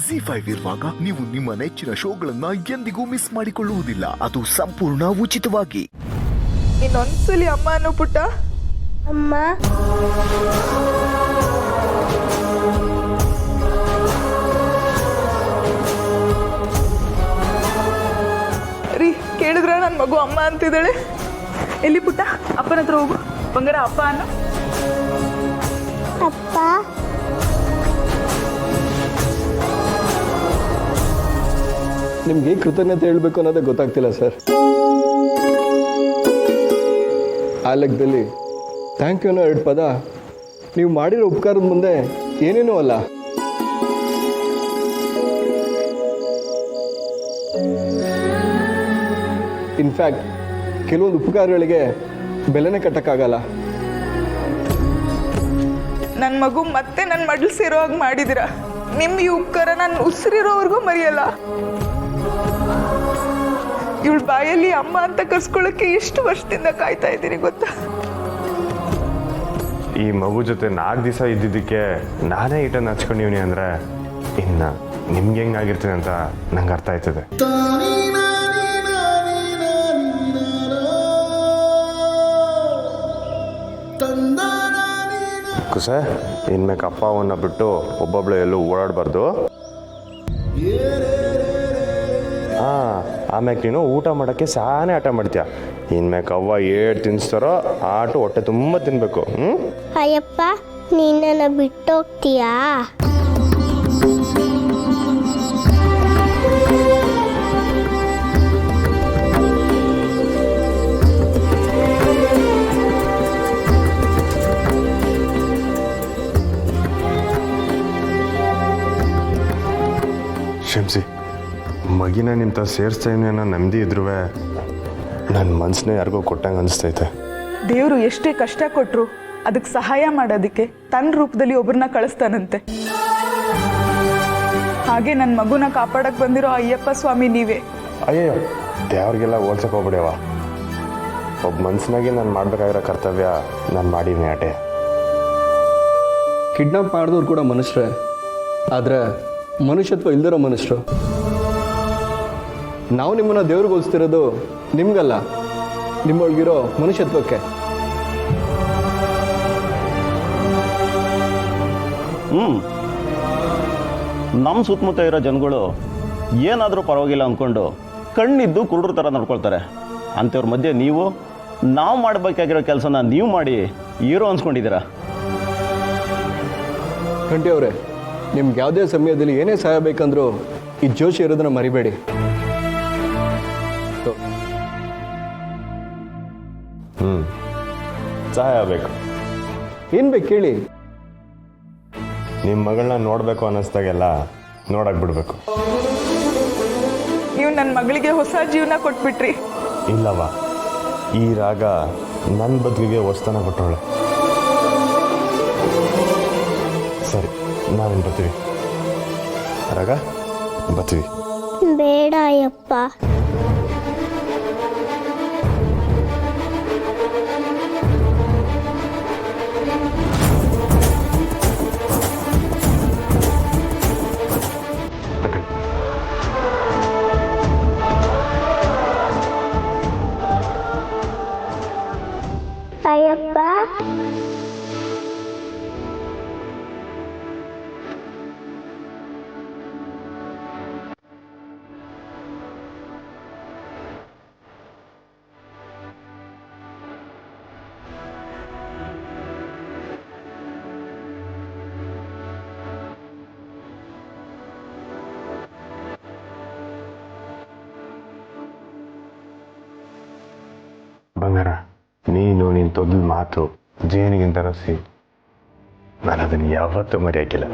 ZEE5 ಇರುವಾಗ ನೀವು ನಿಮ್ಮ ನೆಚ್ಚಿನ ಶೋಗಳನ್ನ ಎಂದಿಗೂ ಮಿಸ್ ಮಾಡಿಕೊಳ್ಳುವುದಿಲ್ಲ. ಅದು ಸಂಪೂರ್ಣ ಉಚಿತವಾಗಿ. ಇನ್ನೊಂದ್ಸಲಿ ಅಮ್ಮ ಅನ್ನೋ ಪುಟ್ಟ. ಅಮ್ಮ. ರೀ ಕೇಳಿದ್ರ ನನ್ನ ಮಗು ಅಮ್ಮ ಅಂತಿದ್ದಾಳೆ. ಎಲ್ಲಿ ಪುಟ್ಟ? ಅಪ್ಪನ ಹತ್ರ ಹೋಗು. ಬಂಗಾರ ಅಪ್ಪ ಅನ್ನು. ಅಪ್ಪ. ನಿಮ್ಗೆ ಕೃತಜ್ಞತೆ ಹೇಳಬೇಕು ಅನ್ನೋದೇ ಗೊತ್ತಾಗ್ತಿಲ್ಲ ಸರ್. ಆ ಲೆಕ್ಕದಲ್ಲಿ ಥ್ಯಾಂಕ್ ಯು ಅನ್ನೋ 2 ಪದ ನೀವು ಮಾಡಿರೋ ಉಪಕಾರದ ಮುಂದೆ ಏನೇನೂ ಅಲ್ಲ. ಇನ್ಫ್ಯಾಕ್ಟ್ ಕೆಲವೊಂದು ಉಪಕಾರಗಳಿಗೆ ಬೆಲೆನೇ ಕಟ್ಟಕ್ಕಾಗಲ್ಲ. ನನ್ನ ಮಗು ಮತ್ತೆ ನನ್ನ ಮಡ್ಲು ಸೇರೋ ಹಾಗೆ ಮಾಡಿದಿರ. ನಿಮ್ಮ ಈ ಉಪಕಾರ ನಾನು ಉಸಿರಿರೋವರೆಗೂ ಮರೆಯಲ್ಲ. ಇವಳ ಬಾಯಲ್ಲಿ ಅಮ್ಮ ಅಂತ ಕರ್ಸ್ಕೊಳ್ಳೋಕ್ಕೆ ಎಷ್ಟು ವರ್ಷದಿಂದ ಕಾಯ್ತಾ ಇದ್ದೀನಿ ಗೊತ್ತಾ? ಈ ಮಗು ಜೊತೆ 4 ದಿವಸ ಇದ್ದಿದ್ದಕ್ಕೆ ನಾನೇ ಈಟನ್ನು ಹಚ್ಕೊಂಡಿವ್ನಿ ಅಂದರೆ ಇನ್ನು ನಿಮ್ಗೆ ಹೆಂಗಾಗಿರ್ತೀನಿ ಅಂತ ನಂಗೆ ಅರ್ಥ ಆಯ್ತದೆ. ಕುಸೆ ಇನ್ಮೇಲೆ ಅಪ್ಪ ಅವನ್ನ ಬಿಟ್ಟು ಒಬ್ಬೊಬ್ಳು ಎಲ್ಲೂ ಓಡಾಡಬಾರ್ದು. ಆಮ್ಯಾಕೆ ನೀನು ಊಟ ಮಾಡೋಕ್ಕೆ ಸಾನೇ ಆಟ ಮಾಡ್ತೀಯ. ಇನ್ಮೇಲೆ ಅವ್ವ ಏಟ್ ತಿನ್ನಿಸ್ತಾರೋ ಆಟು ಹೊಟ್ಟೆ ತುಂಬ ತಿನ್ಬೇಕು. ಅಯ್ಯಪ್ಪ, ನೀನನ್ನ ಬಿಟ್ಟೋಗ್ತೀಯಾ? ಶಂಸಿ, ಮಗಿನ ನಿಮ್ತ ಸೇರಿಸ್ತಾ ಅನ್ನೋ ನೆಮ್ಮದಿ ಇದ್ರೂ ನನ್ನ ಮನಸ್ಸನ್ನೇ ಯಾರಿಗೋ ಕೊಟ್ಟಂಗೆ ಅನಿಸ್ತೈತೆ. ದೇವರು ಎಷ್ಟೇ ಕಷ್ಟ ಕೊಟ್ಟರು ಅದಕ್ಕೆ ಸಹಾಯ ಮಾಡೋದಕ್ಕೆ ತನ್ನ ರೂಪದಲ್ಲಿ ಒಬ್ಬರನ್ನ ಕಳಿಸ್ತಾನಂತೆ. ಹಾಗೆ ನನ್ನ ಮಗುನ ಕಾಪಾಡಕ್ಕೆ ಬಂದಿರೋ ಅಯ್ಯಪ್ಪ ಸ್ವಾಮಿ ನೀವೇ. ಅಯ್ಯೋ, ದೇವ್ರಿಗೆಲ್ಲ ಹೋಲ್ಸಕ್ಕೆ ಹೋಗ್ಬಿಡ್ಯವ. ಒಬ್ಬ ಮನ್ಸಿನಾಗೆ ನಾನು ಮಾಡಬೇಕಾಗಿರೋ ಕರ್ತವ್ಯ ನಾನು ಮಾಡಿದ್ದೀನಿ ಆಟೆ. ಕಿಡ್ನಾಪ್ ಮಾಡಿದವ್ರು ಕೂಡ ಮನುಷ್ಯರೇ, ಆದರೆ ಮನುಷ್ಯತ್ವ ಇಲ್ದಿರೋ ಮನುಷ್ಯರು. ನಾವು ನಿಮ್ಮನ್ನು ದೇವ್ರಿಗೆ ಹೋಲಿಸ್ತಿರೋದು ನಿಮ್ಗಲ್ಲ, ನಿಮ್ಮೊಳಗಿರೋ ಮನುಷ್ಯತ್ವಕ್ಕೆ. ನಮ್ಮ ಸುತ್ತಮುತ್ತ ಇರೋ ಜನಗಳು ಏನಾದರೂ ಪರವಾಗಿಲ್ಲ ಅಂದ್ಕೊಂಡು ಕಣ್ಣಿದ್ದು ಕುರುಡ್ರ ಥರ ನಡ್ಕೊಳ್ತಾರೆ. ಅಂಥವ್ರ ಮಧ್ಯೆ ನಾವು ಮಾಡಬೇಕಾಗಿರೋ ಕೆಲಸನ ನೀವು ಮಾಡಿ ಹೀರೋ ಅನ್ಸ್ಕೊಂಡಿದ್ದೀರಾ. ಗಂಟೆ ಅವರೇ, ನಿಮ್ಗೆ ಯಾವುದೇ ಸಮಯದಲ್ಲಿ ಏನೇ ಸಹಾಯ ಬೇಕಂದ್ರೂ ಈ ಜೋಶಿ ಇರೋದನ್ನ ಮರಿಬೇಡಿ. ಸಹಾಯ ಬೇಕು. ಏನು ಬೇಕು ಕೇಳಿ. ನಿಮ್ಮ ಮಗಳನ್ನ ನೋಡಬೇಕು ಅನ್ನಿಸ್ದಾಗೆಲ್ಲ ನೋಡಕ್ಕೆ ಬಿಡಬೇಕು. ನೀವು ನನ್ನ ಮಗಳಿಗೆ ಹೊಸ ಜೀವನ ಕೊಟ್ಬಿಟ್ರಿ. ಇಲ್ಲವ, ಈ ರಾಗ ನನ್ನ ಬದುಕಿಗೆ ಹೊಸ್ತನ ಕೊಟ್ಟವಳೆ. ಸರಿ, ನಾವೇನು ಬರ್ತೀವಿ. ರಾಗ ಬರ್ತೀವಿ. ಬೇಡ ಅಯ್ಯಪ್ಪ. ಅಯ್ಯಪ್ಪ. ಬಂಗಾರ, ನೀನು ನಿನ್ನ ತೊದಲು ಮಾತು ಜೇನಿಗಿಂತ ರಸಿ, ನಾನು ಅದನ್ನು ಯಾವತ್ತೂ ಮರೆಯೋಕ್ಕಿಲ್ಲ.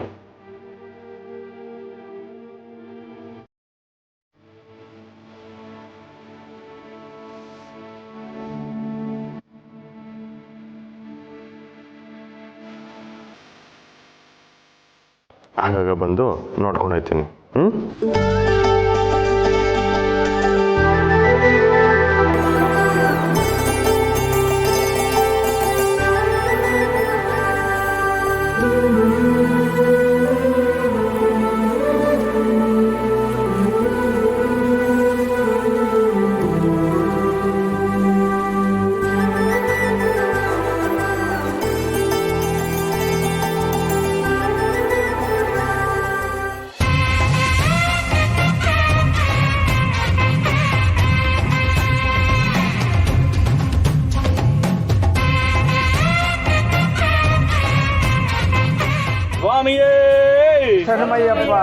ಆಗಾಗ ಬಂದು ನೋಡ್ಕೊಂಡು ಹೋಗ್ತೀನಿ. ಶರಣಮಯ್ಯಪ್ಪ.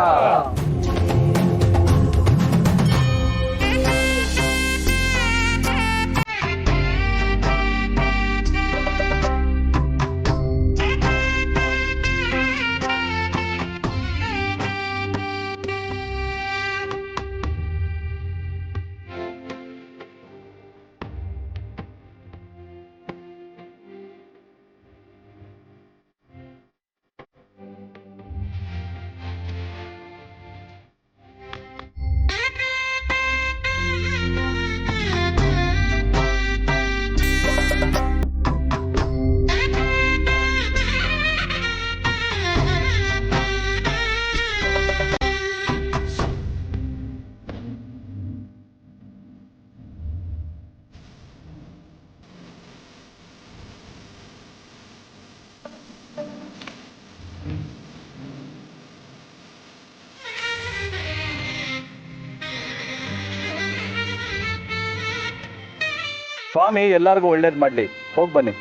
ಸ್ವಾಮಿ ಎಲ್ಲರಿಗೂ ಒಳ್ಳೇದು ಮಾಡಲಿ. ಹೋಗಿ ಬನ್ನಿ.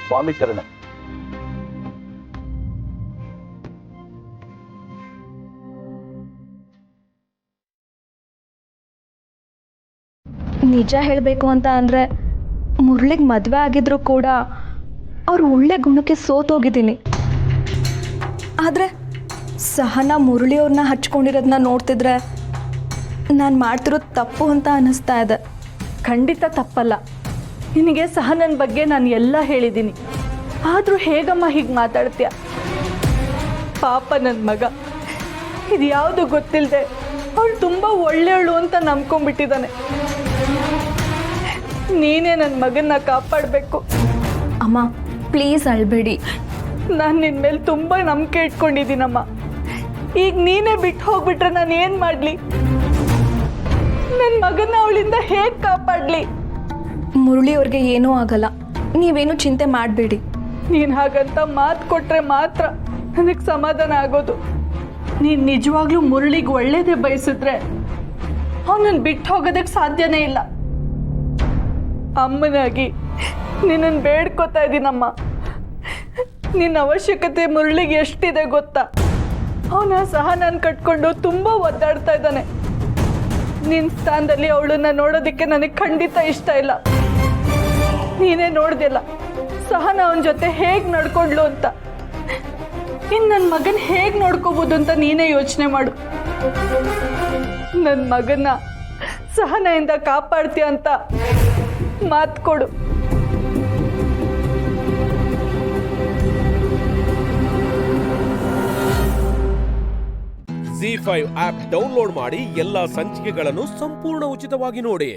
ಸ್ವಾಮಿ ಶರಣ. ನಿಜ ಹೇಳಬೇಕು ಅಂತ ಅಂದರೆ ಮುರಳಿಗೆ ಮದುವೆ ಆಗಿದ್ರು ಕೂಡ ಅವ್ರ ಒಳ್ಳೆ ಗುಣಕ್ಕೆ ಸೋತೋಗಿದ್ದೀನಿ. ಆದರೆ ಸಹನಾ ಮುರಳಿಯವ್ರನ್ನ ಹಚ್ಕೊಂಡಿರೋದನ್ನ ನೋಡ್ತಿದ್ರೆ ನಾನು ಮಾಡ್ತಿರೋದು ತಪ್ಪು ಅಂತ ಅನ್ನಿಸ್ತಾ ಇದೆ. ಖಂಡಿತ ತಪ್ಪಲ್ಲ. ನಿನಗೆ ಸಹನನ ಬಗ್ಗೆ ನಾನು ಎಲ್ಲ ಹೇಳಿದ್ದೀನಿ. ಆದರೂ ಹೇಗಮ್ಮ ಹೀಗೆ ಮಾತಾಡ್ತೀಯ? ಪಾಪ ನನ್ನ ಮಗ ಇದು ಯಾವುದು ಗೊತ್ತಿಲ್ಲದೆ ಅವಳು ತುಂಬ ಒಳ್ಳೆಯವಳು ಅಂತ ನಂಬ್ಕೊಂಡ್ಬಿಟ್ಟಿದ್ದಾನೆ. ನೀನೇ ನನ್ನ ಮಗನ್ನ ಕಾಪಾಡಬೇಕು. ಅಮ್ಮ ಪ್ಲೀಸ್ ಅಳ್ಬೇಡಿ. ನಾನು ನಿನ್ನ ಮೇಲೆ ತುಂಬ ನಂಬಿಕೆ ಇಟ್ಕೊಂಡಿದ್ದೀನಮ್ಮ. ಈಗ ನೀನೇ ಬಿಟ್ಟು ಹೋಗ್ಬಿಟ್ರೆ ನಾನು ಏನು ಮಾಡಲಿ? ನನ್ನ ಮಗನ್ನ ಅವಳಿಂದ ಹೇಗೆ ಕಾಪಾಡಲಿ? ಮುರಳಿಯವ್ರಿಗೆ ಏನೂ ಆಗಲ್ಲ, ನೀವೇನು ಚಿಂತೆ ಮಾಡಬೇಡಿ. ನೀನು ಹಾಗಂತ ಮಾತು ಕೊಟ್ಟರೆ ಮಾತ್ರ ನನಗೆ ಸಮಾಧಾನ ಆಗೋದು. ನೀನು ನಿಜವಾಗ್ಲೂ ಮುರಳಿಗೆ ಒಳ್ಳೇದೇ ಬಯಸಿದ್ರೆ ಅವನನ್ನು ಬಿಟ್ಟು ಹೋಗೋದಕ್ಕೆ ಸಾಧ್ಯನೇ ಇಲ್ಲ. ಅಮ್ಮನಾಗಿ ನಿನ್ನನ್ನು ಬೇಡ್ಕೋತಾ ಇದ್ದೀನಮ್ಮ. ನಿನ್ನ ಅವಶ್ಯಕತೆ ಮುರಳಿಗೆ ಎಷ್ಟಿದೆ ಗೊತ್ತಾ? ಅವನ ಸಹ ನಾನು ಕಟ್ಕೊಂಡು ತುಂಬ ಒದ್ದಾಡ್ತಾ ಇದ್ದಾನೆ. ನಿನ್ನ ಸ್ಥಾನದಲ್ಲಿ ಅವಳನ್ನ ನೋಡೋದಕ್ಕೆ ನನಗೆ ಖಂಡಿತ ಇಷ್ಟ ಇಲ್ಲ. ನೀನೇ ನೋಡ್ದಿಲ್ಲ ಸಹನ ಅವನ ಜೊತೆ ಹೇಗೆ ನಡ್ಕೊಂಡ್ಲು ಅಂತ. ಇನ್ನು ನನ್ನ ಮಗನ ಹೇಗೆ ನೋಡ್ಕೋಬೋದು ಅಂತ ನೀನೇ ಯೋಚನೆ ಮಾಡು. ನನ್ನ ಮಗನ ಸಹನೆಯಿಂದ ಕಾಪಾಡ್ತೀಯ ಅಂತ ಮಾತು ಕೊಡು. ZEE5 ಆಪ್ ಡೌನ್ಲೋಡ್ ಮಾಡಿ ಎಲ್ಲಾ ಸಂಚಿಕೆಗಳನ್ನು ಸಂಪೂರ್ಣ ಉಚಿತವಾಗಿ ನೋಡಿ.